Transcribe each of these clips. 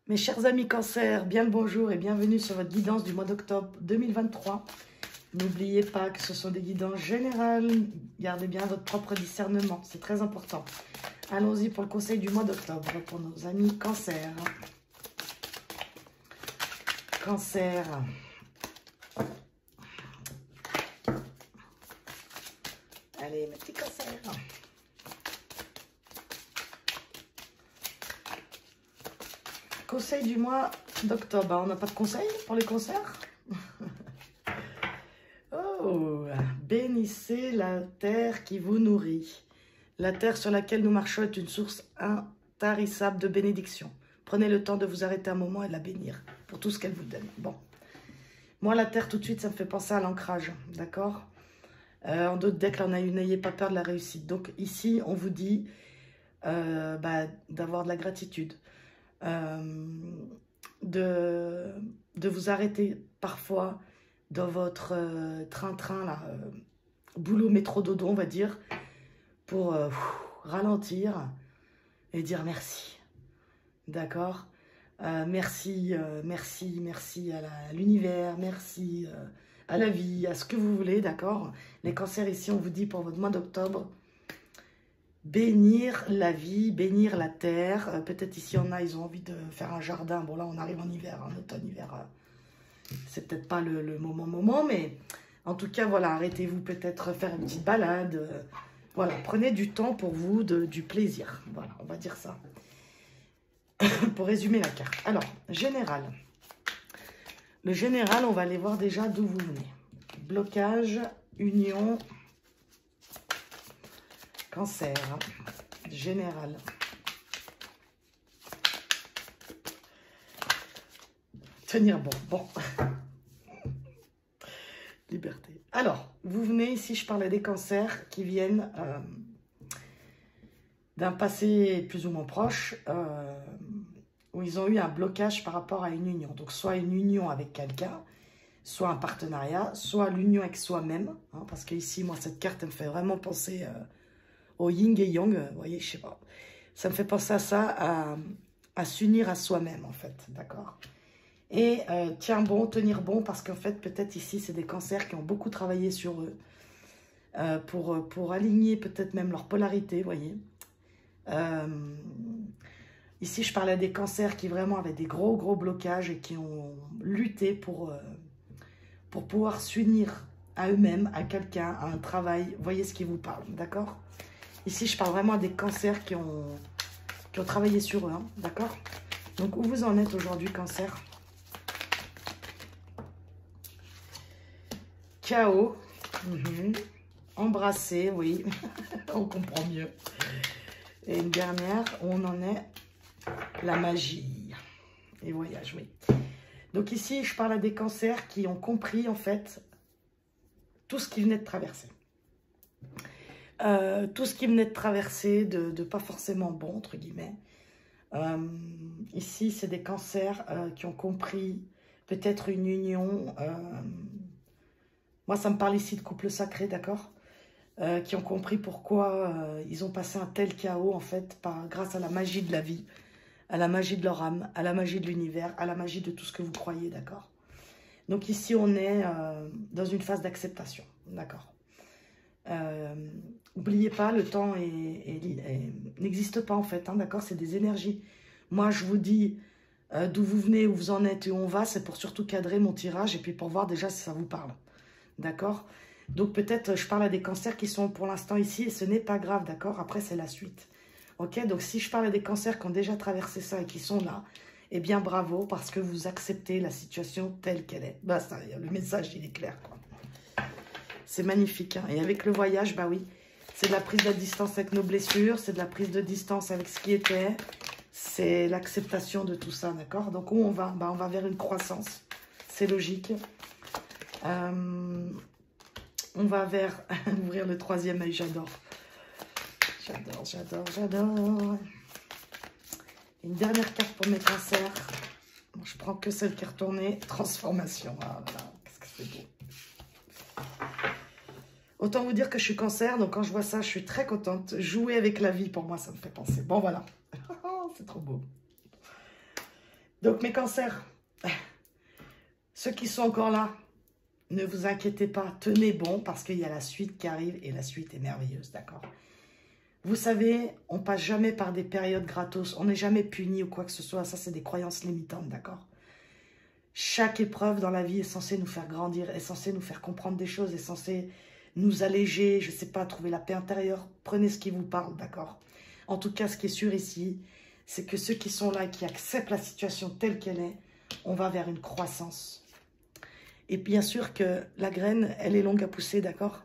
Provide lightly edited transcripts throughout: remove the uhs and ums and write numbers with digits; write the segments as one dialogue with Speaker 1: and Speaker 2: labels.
Speaker 1: Mes chers amis Cancer, bien le bonjour et bienvenue sur votre guidance du mois d'octobre 2023. N'oubliez pas que ce sont des guidances générales. Gardez bien votre propre discernement, c'est très important. Allons-y pour le conseil du mois d'octobre pour nos amis Cancer. Cancer. Allez, mes petits cancers. Conseil du mois d'octobre. On n'a pas de conseil pour les cancers? Oh, bénissez la terre qui vous nourrit. La terre sur laquelle nous marchons est une source intarissable de bénédiction. Prenez le temps de vous arrêter un moment et de la bénir pour tout ce qu'elle vous donne. Bon. Moi, la terre, tout de suite, ça me fait penser à l'ancrage. D'accord? En d'autres decks, là, on a eu n'ayez pas peur de la réussite. Donc, ici, on vous dit d'avoir de la gratitude. De vous arrêter parfois dans votre train-train, là, boulot, métro, dodo, on va dire, pour ralentir et dire merci. D'accord? Merci à l'univers, merci à la vie, à ce que vous voulez, d'accord? Les cancers, ici, on vous dit pour votre mois d'octobre, bénir la vie, bénir la terre. Peut-être ici, ils ont envie de faire un jardin. Bon, là, on arrive en hiver, en automne, hiver. C'est peut-être pas le moment, mais en tout cas, voilà, arrêtez-vous peut-être faire une petite balade. Voilà, prenez du temps pour vous, du plaisir. Voilà, on va dire ça. Pour résumer la carte. Alors, général. Le général, on va aller voir déjà d'où vous venez. Blocage, union, cancer, général. Tenir bon, bon. Liberté. Alors, vous venez ici, je parlais des cancers qui viennent d'un passé plus ou moins proche, où ils ont eu un blocage par rapport à une union. Donc, soit une union avec quelqu'un, soit un partenariat, soit l'union avec soi-même. Hein, parce que ici, moi, cette carte, elle me fait vraiment penser au yin et yang. Vous voyez, je sais pas. Ça me fait penser à ça, à s'unir à soi-même, en fait. D'accord? Et tiens bon, tenir bon, parce qu'en fait, peut-être ici, c'est des cancers qui ont beaucoup travaillé sur eux. Pour aligner peut-être même leur polarité, vous voyez. Ici, je parlais des cancers qui vraiment avaient des gros blocages et qui ont lutté pour pouvoir s'unir à eux-mêmes, à quelqu'un, à un travail. Vous voyez ce qui vous parle, d'accord? Ici, je parle vraiment des cancers qui ont travaillé sur eux, hein, d'accord? Donc, où vous en êtes aujourd'hui, cancer? Chaos. Embrasser, oui. On comprend mieux. Et une dernière, où on en est, la magie. Et voyage, oui. Donc ici, je parle à des cancers qui ont compris, en fait, tout ce qui venait de traverser. Tout ce qui venait de traverser, de pas forcément bon, entre guillemets. Ici, c'est des cancers qui ont compris peut-être une union. Moi, ça me parle ici de couple sacré, d'accord? Qui ont compris pourquoi ils ont passé un tel chaos, en fait, grâce à la magie de la vie, à la magie de leur âme, à la magie de l'univers, à la magie de tout ce que vous croyez, d'accord? Donc ici, on est dans une phase d'acceptation, d'accord? N'oubliez pas, le temps n'existe pas, en fait, hein, d'accord? C'est des énergies. Moi, je vous dis d'où vous venez, où vous en êtes et où on va, c'est pour surtout cadrer mon tirage et puis pour voir déjà si ça vous parle, d'accord? Donc peut-être je parle à des cancers qui sont pour l'instant ici et ce n'est pas grave, d'accord? Après, c'est la suite. Ok? Donc si je parle à des cancers qui ont déjà traversé ça et qui sont là, eh bien bravo parce que vous acceptez la situation telle qu'elle est. Bah, ça, le message, il est clair, quoi. C'est magnifique. Hein? Et avec le voyage, bah oui, c'est de la prise de distance avec nos blessures, c'est de la prise de distance avec ce qui était, c'est l'acceptation de tout ça, d'accord? Donc où on va? Bah, on va vers une croissance. C'est logique. On va vers ouvrir le troisième œil, j'adore. J'adore. Une dernière carte pour mes cancers. Bon, je prends que celle qui est retournée. Transformation. Ah là là, qu'est-ce que c'est beau. Autant vous dire que je suis cancer, donc quand je vois ça, je suis très contente. Jouer avec la vie, pour moi, ça me fait penser. Bon, voilà. C'est trop beau. Donc, mes cancers, ceux qui sont encore là, ne vous inquiétez pas, tenez bon, parce qu'il y a la suite qui arrive, et la suite est merveilleuse, d'accord? Vous savez, on passe jamais par des périodes gratos, on n'est jamais puni ou quoi que ce soit, ça c'est des croyances limitantes, d'accord? Chaque épreuve dans la vie est censée nous faire grandir, est censée nous faire comprendre des choses, est censée nous alléger, je ne sais pas, trouver la paix intérieure. Prenez ce qui vous parle, d'accord? En tout cas, ce qui est sûr ici, c'est que ceux qui sont là et qui acceptent la situation telle qu'elle est, on va vers une croissance. Et bien sûr que la graine, elle est longue à pousser, d'accord?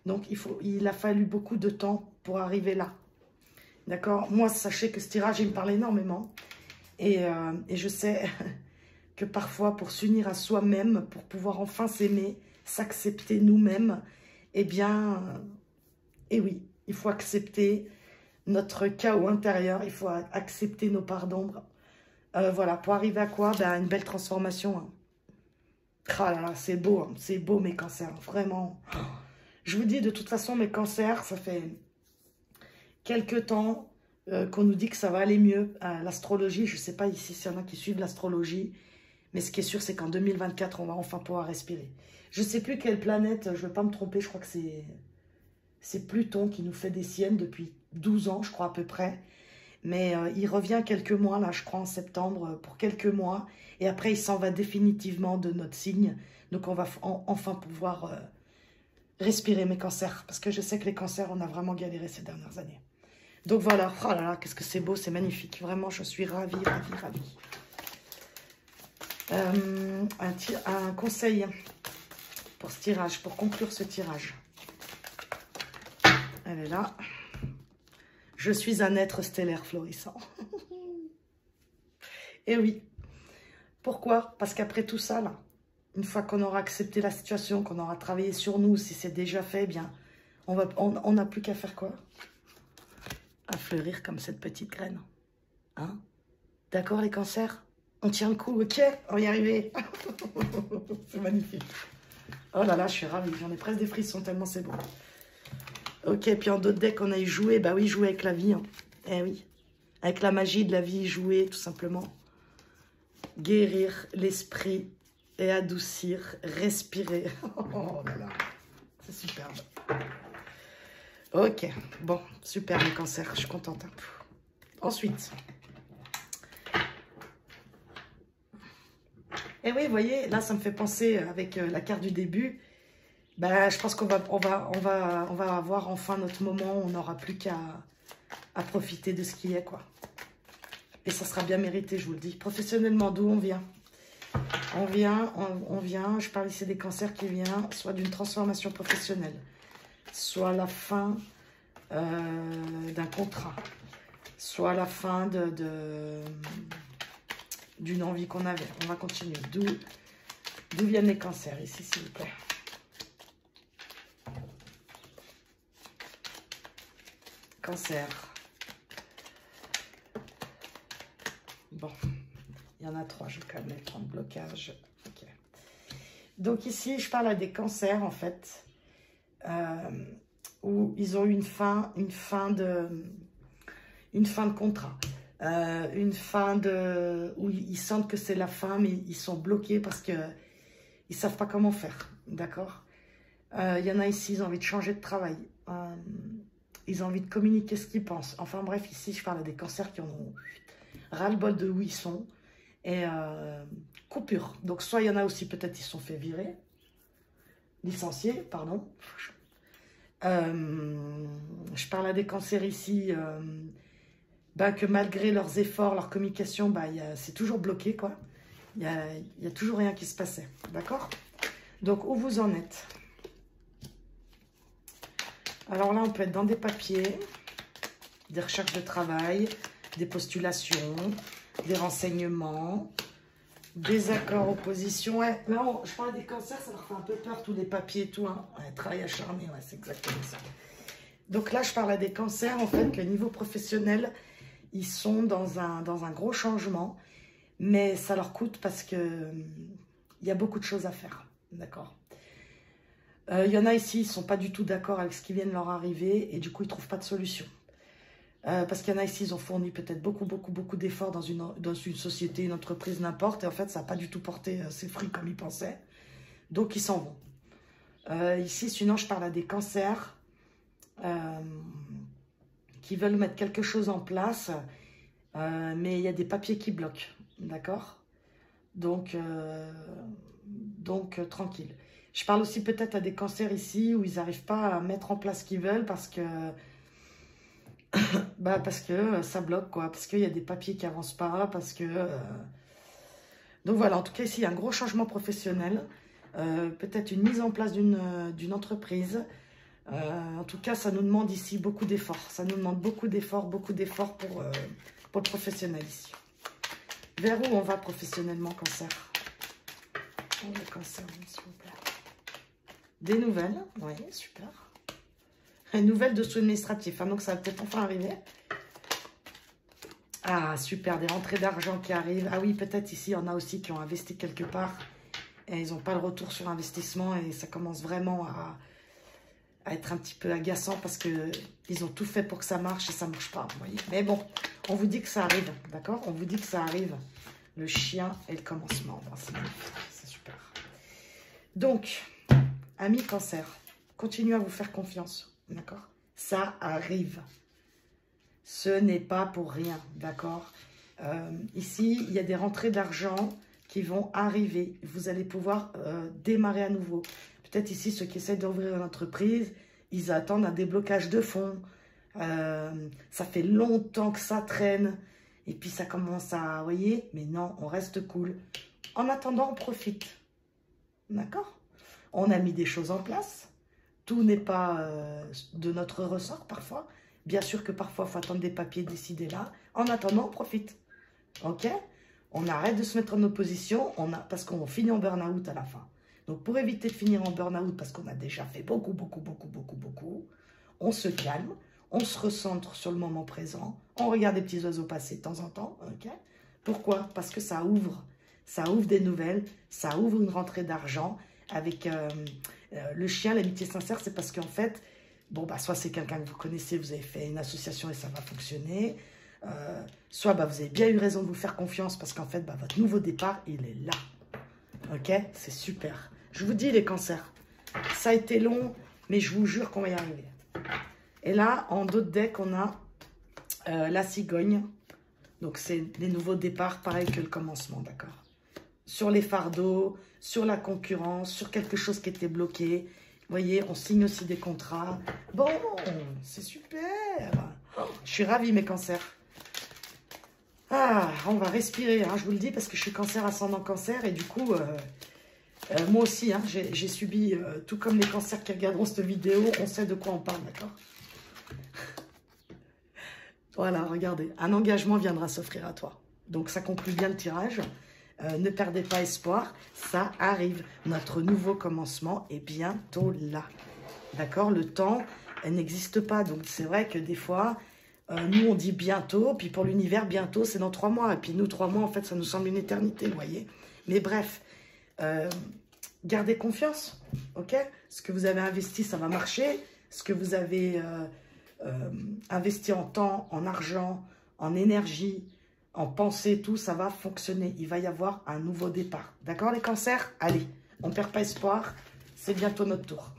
Speaker 1: Donc, il a fallu beaucoup de temps pour arriver là. D'accord? Moi, sachez que ce tirage, il me parle énormément. Et je sais que parfois, pour s'unir à soi-même, pour pouvoir enfin s'aimer, s'accepter nous-mêmes, eh bien, oui, il faut accepter notre chaos intérieur, il faut accepter nos parts d'ombre. Voilà, pour arriver à quoi? Ben, une belle transformation. Hein. Ah là là, c'est beau mes cancers, vraiment. Je vous dis, de toute façon, mes cancers, ça fait quelques temps qu'on nous dit que ça va aller mieux. L'astrologie, je ne sais pas ici s'il y en a qui suivent l'astrologie, mais ce qui est sûr, c'est qu'en 2024, on va enfin pouvoir respirer. Je ne sais plus quelle planète, je ne vais pas me tromper, je crois que c'est Pluton qui nous fait des siennes depuis 12 ans, je crois à peu près. Mais il revient quelques mois, là, je crois en septembre, pour quelques mois. Et après, il s'en va définitivement de notre signe. Donc, on va enfin pouvoir respirer mes cancers. Parce que je sais que les cancers, on a vraiment galéré ces dernières années. Donc, voilà. Oh là là, qu'est-ce que c'est beau, c'est magnifique. Vraiment, je suis ravie, ravie, ravie. Un conseil pour ce tirage, pour conclure ce tirage. Elle est là. Je suis un être stellaire florissant. Et oui. Pourquoi? Parce qu'après tout ça, là, une fois qu'on aura accepté la situation, qu'on aura travaillé sur nous, si c'est déjà fait, eh bien, on n'a plus qu'à faire quoi? À fleurir comme cette petite graine. Hein? D'accord, les cancers? On tient le coup, ok? On va y arriver. C'est magnifique. Oh là là, je suis ravie. J'en ai presque des frissons tellement c'est beau. Ok, puis en d'autres decks, on a y joué. Bah oui, jouer avec la vie. Hein. Eh oui. Avec la magie de la vie, jouer, tout simplement. Guérir l'esprit et adoucir, respirer. Oh là là, c'est superbe. Ok, bon, super les cancers, je suis contente. Ensuite. Et oui, vous voyez, là, ça me fait penser avec la carte du début. Bah, je pense qu'on va avoir enfin notre moment où on n'aura plus qu'à profiter de ce qui est, quoi. Et ça sera bien mérité, je vous le dis. Professionnellement, d'où on vient? On vient, je parle ici des cancers qui viennent soit d'une transformation professionnelle, soit la fin d'un contrat, soit la fin d'une envie qu'on avait. On va continuer. D'où viennent les cancers ici, s'il vous plaît? Cancer. Bon, il y en a 3, je vais calmer le temps de blocage. Okay. Donc ici, je parle à des cancers, en fait, où ils ont eu une fin de contrat. Où ils sentent que c'est la fin, mais ils sont bloqués parce qu'ils ne savent pas comment faire, d'accord? Il y en a ici, ils ont envie de changer de travail. Ils ont envie de communiquer ce qu'ils pensent. Enfin bref, ici, je parle à des cancers qui en ont ras-le-bol de où ils sont. Et coupure. Donc, soit il y en a aussi, peut-être, ils se sont fait virer. Licenciés, pardon. Je parle à des cancers ici, que malgré leurs efforts, leur communication, c'est toujours bloqué, quoi. Il y a toujours rien qui se passait. D'accord? Donc, où vous en êtes? Alors là, on peut être dans des papiers, des recherches de travail, des postulations, des renseignements, des accords, opposition. Ouais, là, je parle des cancers, ça leur fait un peu peur, tous les papiers et tout. Hein. Ouais, travail acharné, ouais, c'est exactement ça. Donc là, je parle à des cancers, en fait, le niveau professionnel, ils sont dans un gros changement, mais ça leur coûte parce que il y a beaucoup de choses à faire, d'accord? Il y en a ici, ils ne sont pas du tout d'accord avec ce qui vient de leur arriver et du coup, ils ne trouvent pas de solution. Parce qu'il y en a ici, ils ont fourni peut-être beaucoup d'efforts dans une société, une entreprise, n'importe. Et en fait, ça n'a pas du tout porté ses fruits comme ils pensaient. Donc, ils s'en vont. Ici, sinon, je parle à des cancers qui veulent mettre quelque chose en place. Mais il y a des papiers qui bloquent. D'accord? Donc tranquille. Je parle aussi peut-être à des cancers ici où ils n'arrivent pas à mettre en place ce qu'ils veulent parce que parce que ça bloque, quoi. Parce qu'il y a des papiers qui avancent pas, parce que... Donc voilà, en tout cas ici, il y a un gros changement professionnel. Peut-être une mise en place d'une entreprise. En tout cas, ça nous demande ici beaucoup d'efforts. Ça nous demande beaucoup d'efforts pour le professionnel ici. Vers où on va professionnellement, cancer? Le cancer, s'il vous plaît. Des nouvelles, oui, super. Une nouvelle de sous administratif, hein, donc ça va peut-être enfin arriver. Ah, super, des rentrées d'argent qui arrivent. Ah oui, peut-être ici, il y en a aussi qui ont investi quelque part et ils n'ont pas le retour sur investissement et ça commence vraiment à être un petit peu agaçant parce qu'ils ont tout fait pour que ça marche et ça ne marche pas, vous voyez. Mais bon, on vous dit que ça arrive, d'accord? On vous dit que ça arrive. Le chien et le commencement. Bon, c'est super. Donc, amis cancer, continuez à vous faire confiance, d'accord? Ça arrive. Ce n'est pas pour rien, d'accord? Ici, il y a des rentrées d'argent qui vont arriver. Vous allez pouvoir démarrer à nouveau. Peut-être ici, ceux qui essaient d'ouvrir une entreprise, ils attendent un déblocage de fonds. Ça fait longtemps que ça traîne. Et puis, ça commence à... Vous voyez? Mais non, on reste cool. En attendant, on profite. D'accord? On a mis des choses en place. Tout n'est pas de notre ressort, parfois. Bien sûr que parfois, il faut attendre des papiers décidés là. En attendant, on profite. OK? On arrête de se mettre en opposition parce qu'on finit en burn-out à la fin. Donc, pour éviter de finir en burn-out, parce qu'on a déjà fait beaucoup, on se calme. On se recentre sur le moment présent. On regarde des petits oiseaux passer de temps en temps. Okay? Pourquoi? Parce que ça ouvre des nouvelles. Ça ouvre une rentrée d'argent. Avec le chien, l'amitié sincère, c'est parce qu'en fait, bon, bah, soit c'est quelqu'un que vous connaissez, vous avez fait une association et ça va fonctionner. Soit bah, vous avez bien eu raison de vous faire confiance parce qu'en fait, bah, votre nouveau départ, il est là. Ok? C'est super. Je vous dis, les cancers, ça a été long, mais je vous jure qu'on va y arriver. Et là, en d'autres decks, on a la cigogne. Donc, c'est les nouveaux départs, pareil que le commencement, d'accord? Sur les fardeaux, sur la concurrence, sur quelque chose qui était bloqué. Vous voyez, on signe aussi des contrats. Bon, c'est super. Je suis ravie, mes cancers. Ah, on va respirer, hein, je vous le dis, parce que je suis cancer, ascendant cancer. Et du coup, moi aussi, hein, j'ai subi, tout comme les cancers qui regarderont cette vidéo, on sait de quoi on parle, d'accord? Voilà, regardez, un engagement viendra s'offrir à toi. Donc, ça conclut bien le tirage. Ne perdez pas espoir, ça arrive. Notre nouveau commencement est bientôt là. D'accord? Le temps n'existe pas. Donc, c'est vrai que des fois, nous, on dit bientôt. Puis pour l'univers, bientôt, c'est dans 3 mois. Et puis nous, 3 mois, en fait, ça nous semble une éternité, vous voyez? Mais bref, gardez confiance, ok? Ce que vous avez investi, ça va marcher. Ce que vous avez... investi en temps, en argent, en énergie, en pensée, tout, ça va fonctionner. Il va y avoir un nouveau départ. D'accord, les cancers? Allez, on ne perd pas espoir. C'est bientôt notre tour.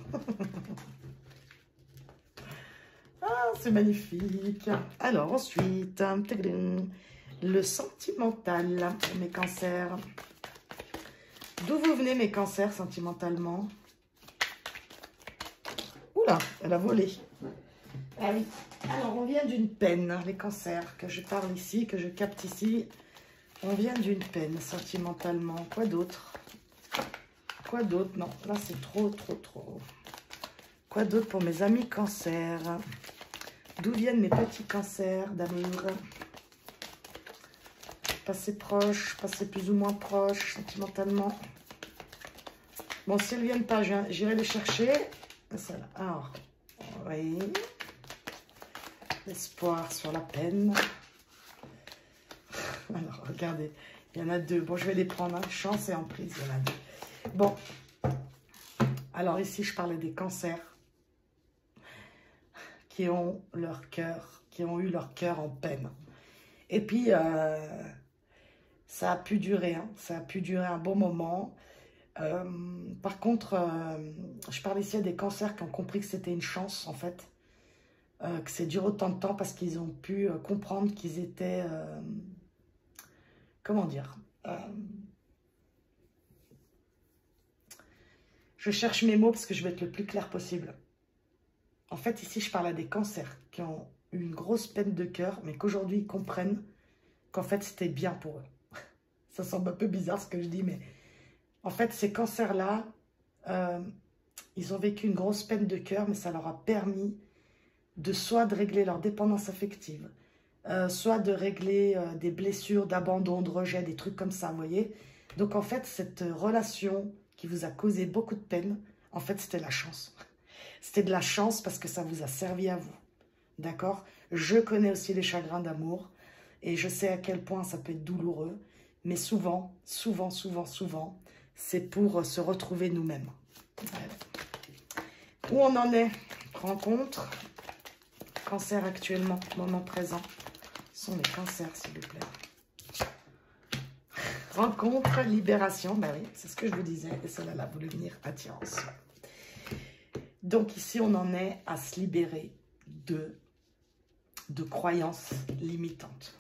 Speaker 1: Ah, c'est magnifique. Alors, ensuite, le sentimental, mes cancers. D'où vous venez, mes cancers, sentimentalement? Oula, elle a volé. Ah oui, alors on vient d'une peine, hein, les cancers, que je parle ici, que je capte ici. On vient d'une peine, sentimentalement. Quoi d'autre? Quoi d'autre? Non, là c'est trop. Quoi d'autre pour mes amis cancers? D'où viennent mes petits cancers d'amour? Passé proche, passé plus ou moins proche, sentimentalement. Bon, s'ils ne viennent pas, j'irai les chercher. Alors, oui... L'espoir sur la peine. Alors, regardez. Il y en a 2. Bon, je vais les prendre. Hein. Chance et emprise, il y en a 2. Bon. Alors, ici, je parlais des cancers qui ont leur cœur qui ont eu leur cœur en peine. Et puis, ça a pu durer, hein, ça a pu durer un bon moment. Par contre, je parle ici à des cancers qui ont compris que c'était une chance, en fait. Que c'est dur autant de temps parce qu'ils ont pu comprendre qu'ils étaient... comment dire je cherche mes mots parce que je vais être le plus clair possible. En fait, ici, je parle à des cancers qui ont eu une grosse peine de cœur, mais qu'aujourd'hui, ils comprennent qu'en fait, c'était bien pour eux. Ça semble un peu bizarre ce que je dis, mais en fait, ces cancers-là, ils ont vécu une grosse peine de cœur, mais ça leur a permis soit de régler leur dépendance affective, soit de régler des blessures d'abandon, de rejet, des trucs comme ça, vous voyez. Donc, en fait, cette relation qui vous a causé beaucoup de peine, en fait, c'était la chance. C'était de la chance parce que ça vous a servi à vous, d'accord? Je connais aussi les chagrins d'amour et je sais à quel point ça peut être douloureux, mais souvent, c'est pour se retrouver nous-mêmes. Où on en est? Rencontre, cancer actuellement, moment présent. Ce sont les cancers, s'il vous plaît. Rencontre, libération, ben oui, c'est ce que je vous disais, et cela là voulu venir attirance. Donc ici, on en est à se libérer de croyances limitantes.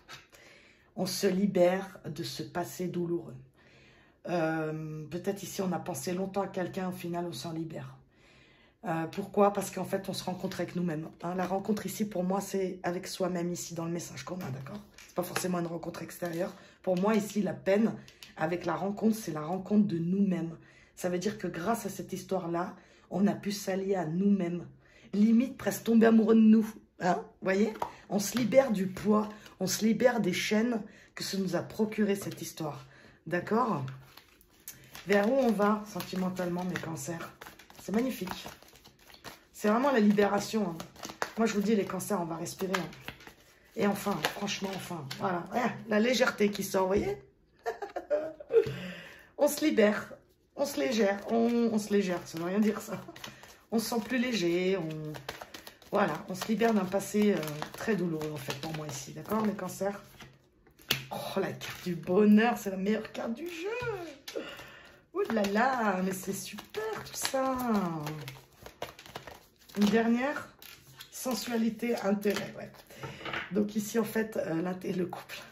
Speaker 1: On se libère de ce passé douloureux. Peut-être ici, on a pensé longtemps à quelqu'un, au final, on s'en libère. Pourquoi? Parce qu'en fait, on se rencontre avec nous-mêmes. Hein. La rencontre ici, pour moi, c'est avec soi-même ici, dans le message qu'on a, d'accord? C'est pas forcément une rencontre extérieure. Pour moi, ici, la peine avec la rencontre, c'est la rencontre de nous-mêmes. Ça veut dire que grâce à cette histoire-là, on a pu s'allier à nous-mêmes. Limite, presque tomber amoureux de nous. Hein? Vous voyez? On se libère du poids, on se libère des chaînes que ça nous a procuré cette histoire. D'accord? Vers où on va sentimentalement, mes cancers? C'est magnifique. C'est vraiment la libération. Hein. Moi, je vous dis, les cancers, on va respirer. Hein. Et enfin, franchement, enfin, voilà. La légèreté qui sort, vous voyez? On se libère. On se légère. On se légère, ça ne veut rien dire, ça. On se sent plus léger. Voilà, on se libère d'un passé très douloureux, en fait, pour moi, ici. D'accord, les cancers? Oh, la carte du bonheur, c'est la meilleure carte du jeu. Ouh là là, mais c'est super, tout ça. Une dernière, sensualité, intérêt, ouais. Donc ici, en fait, le couple.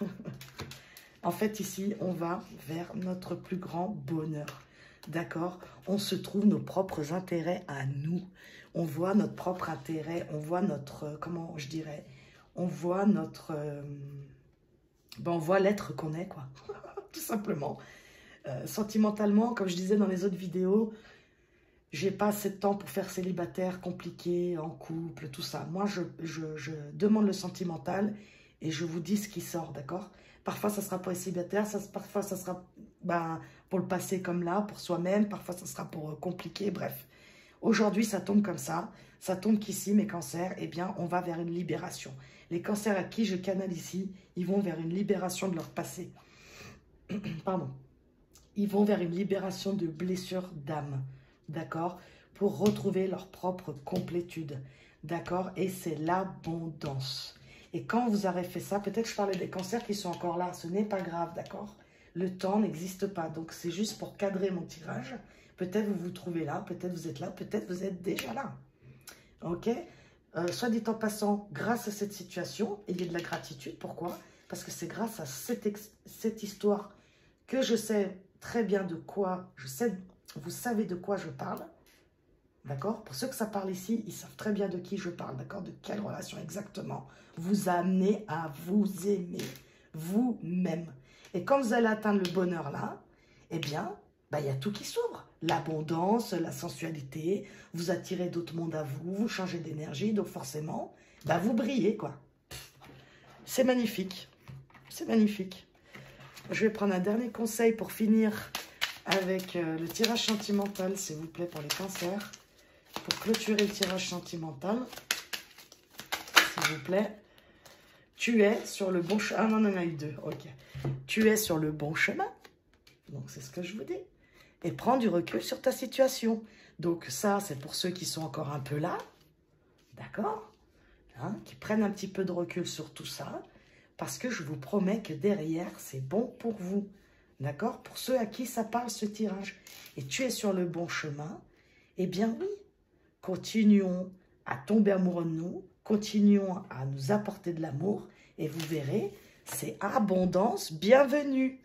Speaker 1: En fait, ici, on va vers notre plus grand bonheur. D'accord? On se trouve nos propres intérêts à nous. On voit notre propre intérêt, on voit notre, comment je dirais, on voit notre, on voit l'être qu'on est, quoi. Tout simplement. Sentimentalement, comme je disais dans les autres vidéos, j'ai pas assez de temps pour faire célibataire, compliqué, en couple, tout ça. Moi, je demande le sentimental et je vous dis ce qui sort, d'accord? Parfois, ça sera pour les célibataires, parfois, ça sera pour le passé comme là, pour soi-même, parfois, ça sera pour compliqué, bref. Aujourd'hui, ça tombe comme ça. Ça tombe qu'ici, mes cancers, eh bien, on va vers une libération. Les cancers à qui je canale ici, ils vont vers une libération de leur passé. Pardon. Ils vont vers une libération de blessures d'âme. D'accord? Pour retrouver leur propre complétude. D'accord? Et c'est l'abondance. Et quand vous aurez fait ça, peut-être je parlais des cancers qui sont encore là. Ce n'est pas grave, d'accord? Le temps n'existe pas. Donc, c'est juste pour cadrer mon tirage. Peut-être vous vous trouvez là, peut-être vous êtes là, peut-être vous êtes déjà là. Ok? Soit dit en passant, grâce à cette situation, ayez de la gratitude. Pourquoi? Parce que c'est grâce à cette histoire que je sais très bien de quoi, vous savez de quoi je parle. D'accord? Pour ceux que ça parle ici, ils savent très bien de qui je parle. D'accord? De quelle relation exactement vous amenez à vous aimer vous-même. Et quand vous allez atteindre le bonheur là, eh bien, il y a tout qui s'ouvre. L'abondance, la sensualité, vous attirez d'autres mondes à vous, vous changez d'énergie, donc forcément, vous brillez, quoi. C'est magnifique. C'est magnifique. Je vais prendre un dernier conseil pour finir avec le tirage sentimental, s'il vous plaît, pour les cancers. Pour clôturer le tirage sentimental, s'il vous plaît. Tu es sur le bon chemin. Ah non, on en a eu deux, ok. Tu es sur le bon chemin. Donc, c'est ce que je vous dis. Et prends du recul sur ta situation. Donc, ça, c'est pour ceux qui sont encore un peu là. D'accord? hein, qui prennent un petit peu de recul sur tout ça, parce que je vous promets que derrière, c'est bon pour vous. D'accord? Pour ceux à qui ça parle, ce tirage. Et tu es sur le bon chemin, eh bien oui, continuons à tomber amoureux de nous, continuons à nous apporter de l'amour, et vous verrez, c'est abondance, bienvenue.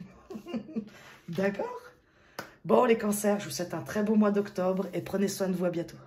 Speaker 1: D'accord? Bon, les cancers, je vous souhaite un très beau mois d'octobre, et prenez soin de vous, à bientôt.